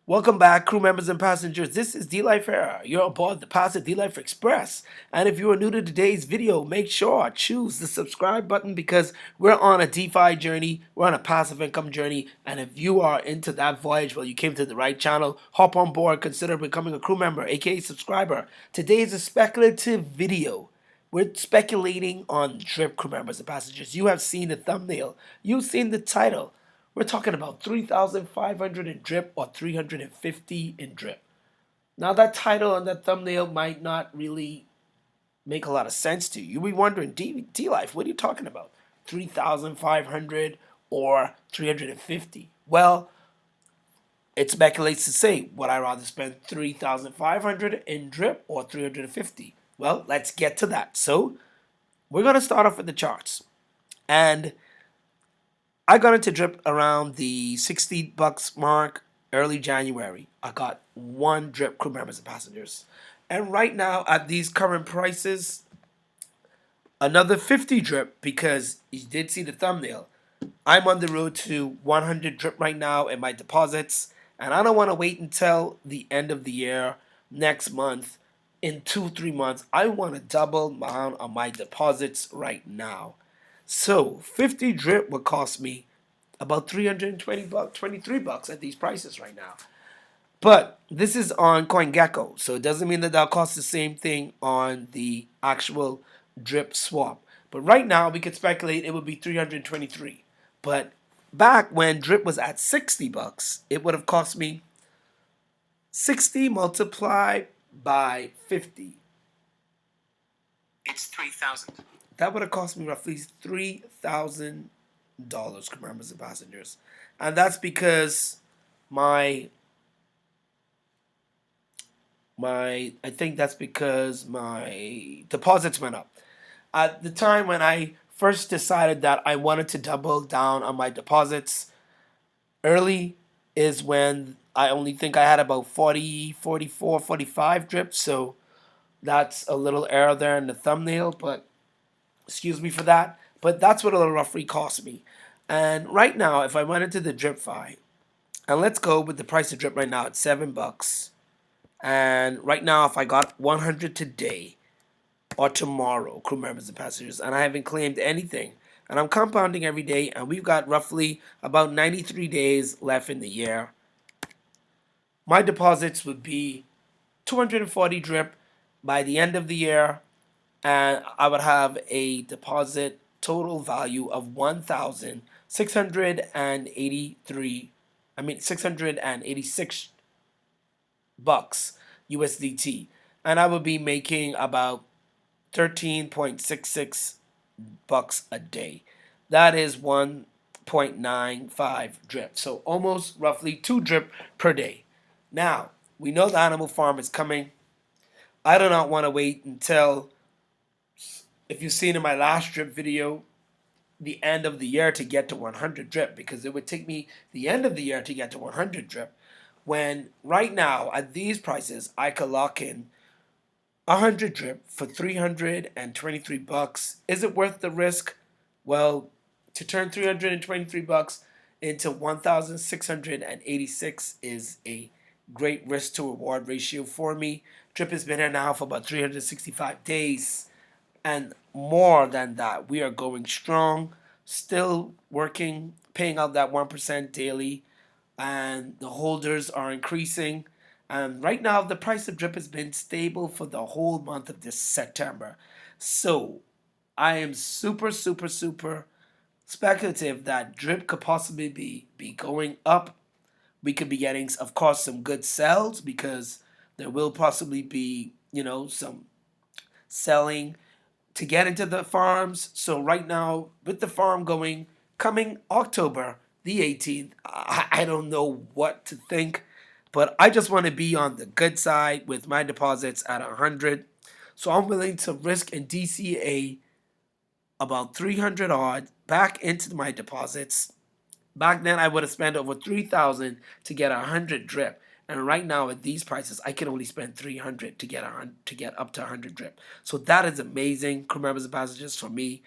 Welcome back, crew members and passengers. This is D-Life Era. You're aboard the Passive D-Life Express. And if you are new to today's video, make sure choose the subscribe button because we're on a DeFi journey. We're on a passive income journey. And if you are into that voyage, well, you came to the right channel. Hop on board. Consider becoming a crew member, aka subscriber. Today is a speculative video. We're speculating on drip, crew members and passengers. You have seen the thumbnail. You've seen the title. We're talking about 3,500 in drip or 350 in drip. Now that title and that thumbnail might not really make a lot of sense to you. You'll be wondering, D-Life, what are you talking about? 3,500 or 350? Well, it speculates to say, would I rather spend 3,500 in drip or 350? Well, let's get to that. So we're going to start off with the charts. And I got into drip around the $60 mark early January. I got one drip, crew members and passengers. And right now at these current prices, another 50 drip, because you did see the thumbnail. I'm on the road to 100 drip right now in my deposits. And I don't want to wait until the end of the year, next month, in 2-3 months. I want to double down on my deposits right now. So 50 drip would cost me about 320 bucks, 23 bucks at these prices right now. But this is on CoinGecko, so it doesn't mean that that'll cost the same thing on the actual drip swap. But right now we could speculate it would be 323. But back when drip was at 60 bucks, it would have cost me 60 multiplied by 50. It's 3,000. That would have cost me roughly $3,000, members and passengers. And that's because I think that's because my deposits went up. At the time when I first decided that I wanted to double down on my deposits, early is when I only think I had about 40, 44, 45 drips. So that's a little error there in the thumbnail, but excuse me for that. But that's what it'll roughly cost me. And right now, if I went into the DripFi, and let's go with the price of drip right now at $7. And right now, if I got 100 today or tomorrow, crew members and passengers, and I haven't claimed anything, and I'm compounding every day, and we've got roughly about 93 days left in the year, my deposits would be 240 drip by the end of the year, and I would have a deposit total value of 686 bucks USDT, and I would be making about 13.66 bucks a day. That is 1.95 drip, so almost roughly 2 drip per day. Now we know the animal farm is coming. I do not want to wait until, if you've seen in my last drip video, the end of the year to get to 100 drip, because it would take me the end of the year to get to 100 drip, when right now at these prices I could lock in 100 drip for 323 bucks. Is it worth the risk? Well, to turn 323 bucks into 1,686 is a great risk to reward ratio for me. Drip has been here now for about 365 days. And more than that, we are going strong, still working, paying out that 1% daily, and the holders are increasing. And right now, the price of drip has been stable for the whole month of this September. So I am super, super, super speculative that drip could possibly be going up. We could be getting, of course, some good sells because there will possibly be, some selling to get into the farms. So right now, with the farm coming October the 18th, I don't know what to think, but I just want to be on the good side with my deposits at 100. So I'm willing to risk in DCA about 300 odd back into my deposits. Back then, I would have spent over 3,000 to get 100 drip. And right now, at these prices, I can only spend 300 to get up to 100 drip. So that is amazing, crew members and passengers, for me.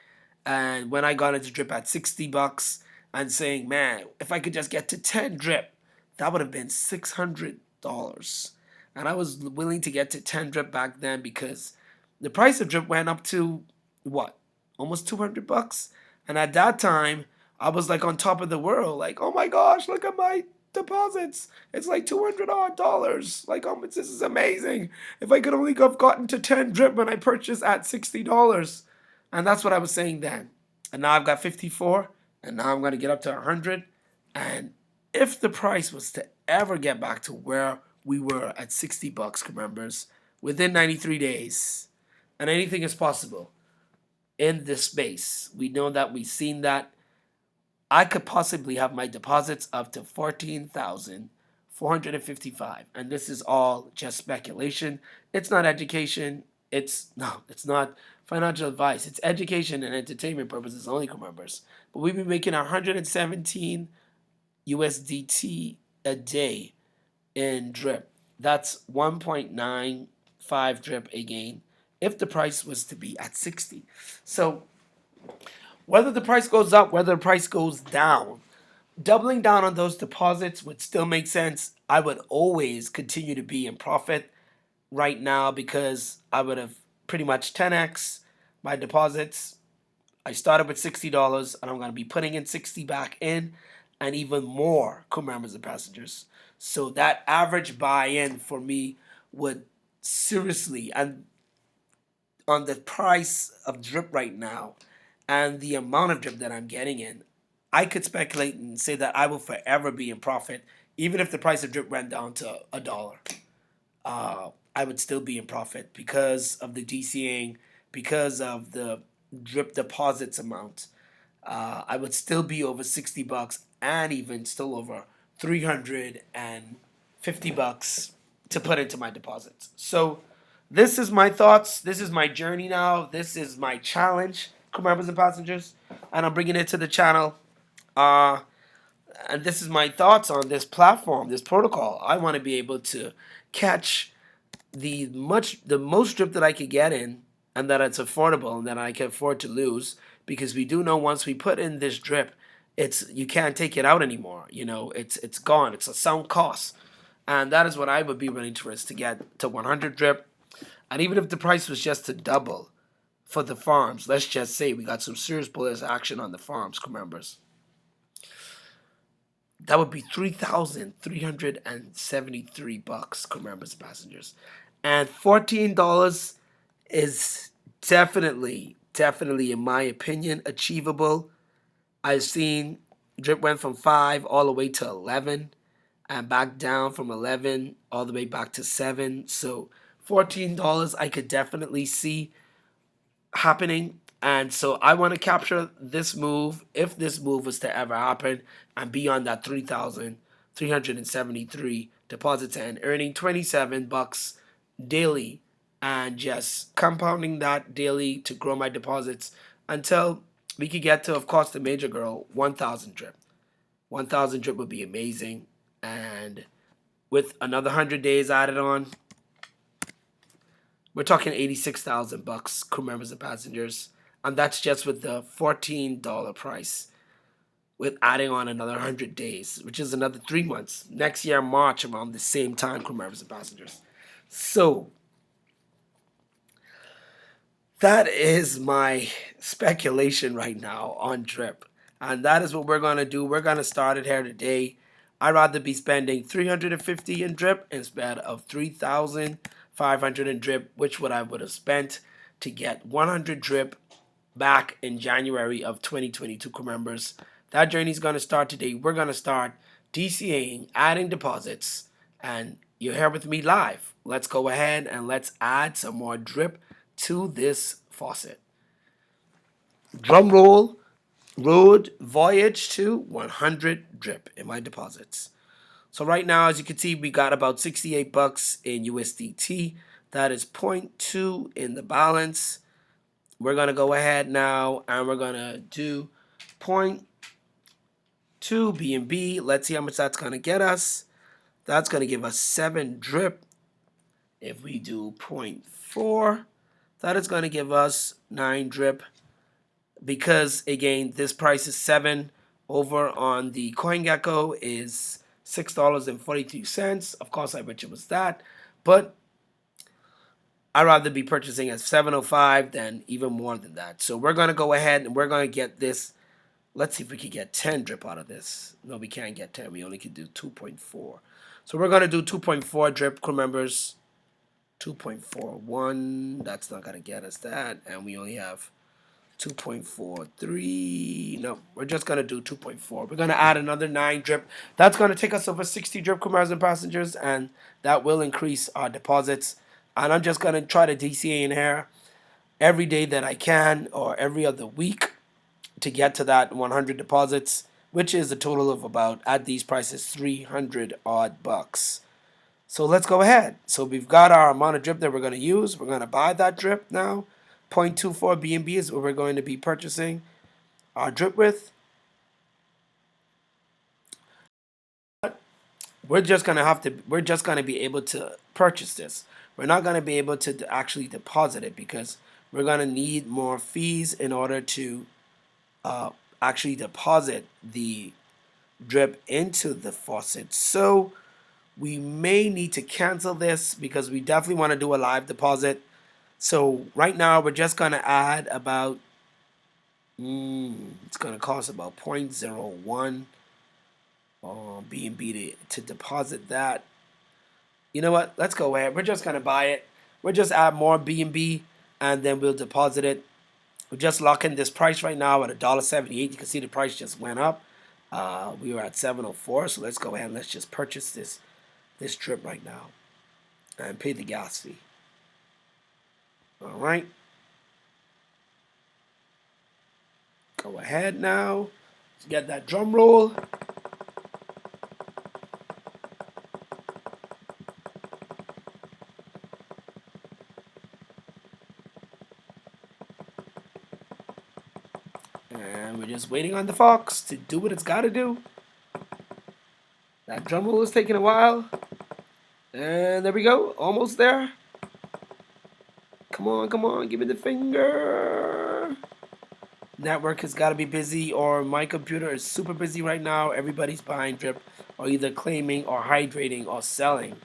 And when I got into drip at 60 bucks, and saying, man, if I could just get to 10 drip, that would have been $600. And I was willing to get to 10 drip back then because the price of drip went up to what? Almost $200. And at that time, I was like on top of the world. Like, oh my gosh, look at my deposits. It's like $200 odd. Like, oh, this is amazing. If I could only have gotten to 10 drip when I purchased at $60. And that's what I was saying then. And now I've got 54, and now I'm going to get up to 100. And if the price was to ever get back to where we were at $60, members, within 93 days, and anything is possible in this space, we know that we've seen that. I could possibly have my deposits up to 14,455, and this is all just speculation. It's not education. It's not financial advice. It's education and entertainment purposes only, members. But we've been making 117 USDT a day in drip. That's 1.95 drip again if the price was to be at 60. So whether the price goes up, whether the price goes down, doubling down on those deposits would still make sense. I would always continue to be in profit right now because I would have pretty much 10x my deposits. I started with $60 and I'm going to be putting in 60 back in and even more, co-members and passengers. So that average buy-in for me would seriously, and on the price of drip right now and the amount of drip that I'm getting in, I could speculate and say that I will forever be in profit, even if the price of drip went down to $1. I would still be in profit because of the DCing, because of the drip deposits amount. I would still be over $60 and even still over $350 to put into my deposits. So this is my thoughts. This is my journey now. This is my challenge, members and passengers, and I'm bringing it to the channel. And this is my thoughts on this platform, this protocol. I want to be able to catch the most drip that I could get in, and that it's affordable and that I can afford to lose, because we do know once we put in this drip, you can't take it out anymore. It's gone. It's a sunk cost, and that is what I would be willing to risk to get to 100 drip. And even if the price was just to double for the farms, let's just say we got some serious bullish action on the farms, members. That would be $3,373, members and passengers. And $14 is definitely, in my opinion, achievable. I've seen drip went from 5 all the way to 11 and back down from 11 all the way back to 7. So $14 I could definitely see happening. And so I want to capture this move, if this move was to ever happen, and be on that 3,373 deposits and earning $27 daily, and just compounding that daily to grow my deposits until we could get to, of course, the major girl, 1,000 drip. 1,000 drip would be amazing. And with another 100 days added on, we're talking $86,000, crew members and passengers. And that's just with the $14 price, with adding on another 100 days, which is another 3 months. Next year, March, around the same time, crew members and passengers. So that is my speculation right now on drip. And that is what we're going to do. We're going to start it here today. I'd rather be spending $350 in drip instead of $3,500 in drip, which what I would have spent to get 100 drip back in January of 2022, crew members. That journey is going to start today. We're going to start DCAing, adding deposits, and you're here with me live. Let's go ahead and let's add some more drip to this faucet. Drum roll, road voyage to 100 drip in my deposits. So right now, as you can see, we got about $68 in USDT. That is 0.2 in the balance. We're going to go ahead now and we're going to do 0.2 BNB. Let's see how much that's going to get us. That's going to give us 7 drip. If we do 0.4, that is going to give us 9 drip. Because, again, this price is 7. Over on the CoinGecko is $6.42. Of course, I bet it was that, but I'd rather be purchasing at 705 than even more than that. So we're gonna go ahead and we're gonna get this. Let's see if we can get 10 drip out of this. No, we can't get 10. We only can do 2.4. So we're gonna do 2.4 drip, crew members. 2.41. That's not gonna get us that, and we only have 2.43. No, we're just gonna do 2.4. We're gonna add another 9 drip. That's gonna take us over 60 drip, crew members and passengers, and that will increase our deposits. And I'm just gonna try to DCA in here every day that I can, or every other week, to get to that 100 deposits, which is a total of about, at these prices, 300 odd bucks. So let's go ahead. So we've got our amount of drip that we're going to use. We're going to buy that drip now. 0.24 BNB is what we're going to be purchasing our drip with. We're just going to be able to purchase this. We're not going to be able to actually deposit it because we're going to need more fees in order to actually deposit the drip into the faucet. So we may need to cancel this because we definitely want to do a live deposit. So right now we're just going to add about, it's going to cost about 0.01 BNB to deposit that. You know what? Let's go ahead. We're just going to buy it. We'll just add more BNB and then we'll deposit it. We're just locking this price right now at $1.78. You can see the price just went up. We were at 704, so let's go ahead and let's just purchase this drip right now and pay the gas fee. All right. Go ahead now. Let's get that drum roll. And we're just waiting on the Fox to do what it's got to do. That drum roll is taking a while. And there we go. Almost there. Come on. Give me the finger. Network has got to be busy, or my computer is super busy right now. Everybody's buying drip or either claiming or hydrating or selling.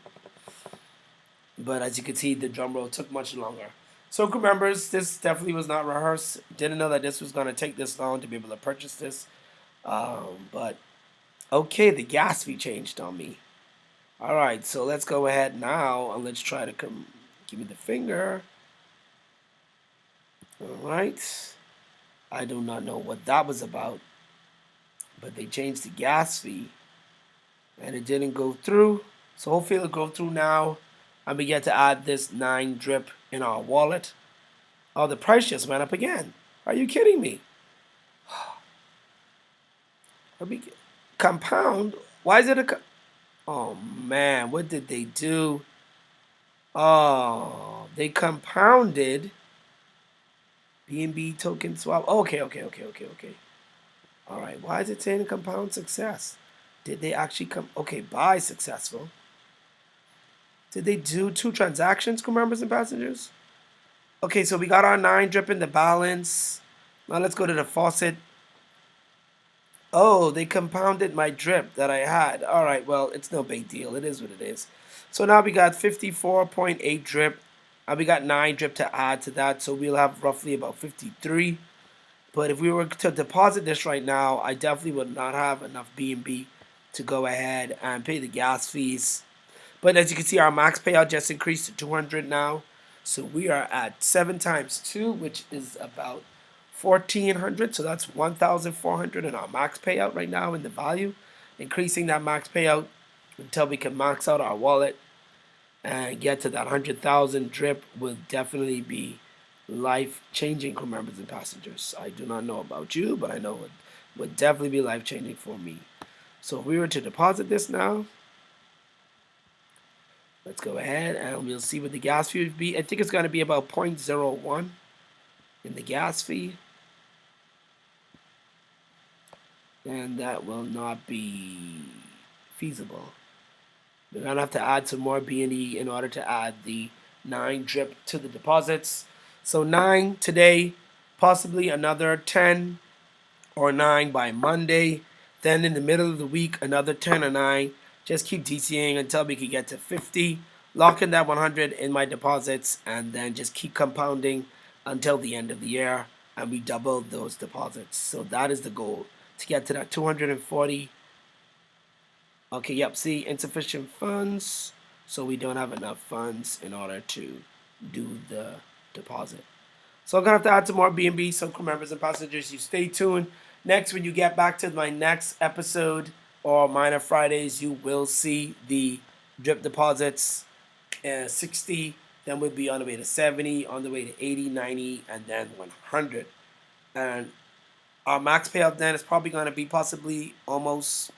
But as you can see, the drum roll took much longer. So crew members, this definitely was not rehearsed. Didn't know that this was going to take this long to be able to purchase this. But okay, the gas fee changed on me. Alright, so let's go ahead now and let's try to give me the finger. Alright. I do not know what that was about. But they changed the gas fee. And it didn't go through. So hopefully it'll go through now. And we get to add this 9 drip in our wallet. Oh, the price just went up again. Are you kidding me? Compound? Why is it a... Oh, man. What did they do? Oh, they compounded BNB token swap. Okay. All right. Why is it saying compound success? Did they actually come? Okay, buy successful. Did they do 2 transactions, crew members and passengers? Okay, so we got our 9 drip in the balance. Now let's go to the faucet. Oh, they compounded my drip that I had. All right, well, it's no big deal. It is what it is. So now we got 54.8 drip. We got 9 drip to add to that, so we'll have roughly about 53. But if we were to deposit this right now, I definitely would not have enough BNB to go ahead and pay the gas fees. But as you can see, our max payout just increased to 200 now. So we are at 7 times 2, which is about 1,400. So that's 1,400 in our max payout right now in the value. Increasing that max payout until we can max out our wallet and get to that 100,000 drip will definitely be life-changing, crew members and passengers. I do not know about you, but I know it would definitely be life-changing for me. So if we were to deposit this now, let's go ahead and we'll see what the gas fee would be. I think it's going to be about 0.01 in the gas fee. And that will not be feasible. We're going to have to add some more BNE in order to add the 9 drip to the deposits. So 9 today, possibly another 10 or 9 by Monday. Then in the middle of the week, another 10 or 9. Just keep DCing until we can get to 50. Lock in that 100 in my deposits, and then just keep compounding until the end of the year, and we double those deposits. So that is the goal, to get to that 240. Okay, yep, see, insufficient funds. So we don't have enough funds in order to do the deposit. So I'm gonna have to add some more B&B, some crew members and passengers. You stay tuned. Next, when you get back to my next episode or Minor Fridays, you will see the drip deposits. 60, then we'll be on the way to 70, on the way to 80, 90, and then 100. And our max payout then is probably going to be possibly almost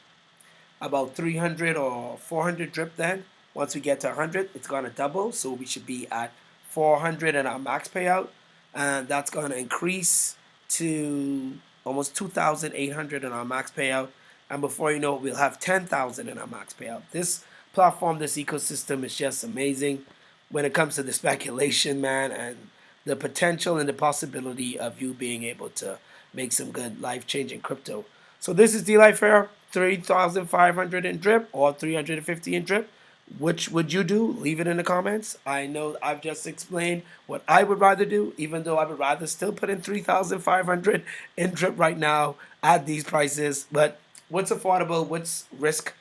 about 300 or 400 drip then. Once we get to 100, it's going to double, so we should be at 400 in our max payout, and that's going to increase to almost 2,800 in our max payout, and before you know it, we'll have 10,000 in our max payout. This platform, this ecosystem is just amazing when it comes to the speculation, man, and the potential and the possibility of you being able to make some good life-changing crypto. So this is D-Life Fair, 3,500 in drip or 350 in drip. Which would you do? Leave it in the comments. I know I've just explained what I would rather do, even though I would rather still put in 3,500 in drip right now at these prices. But what's affordable? What's risk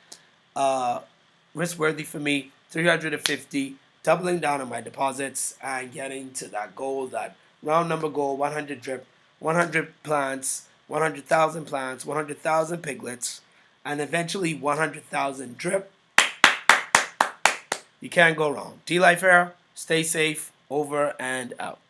worthy for me? 350, doubling down on my deposits and getting to that goal, that round number goal, 100 drip, 100 plants, 100,000 plants, 100,000 piglets, and eventually 100,000 drip. You can't go wrong. D-Life Era, stay safe, over and out.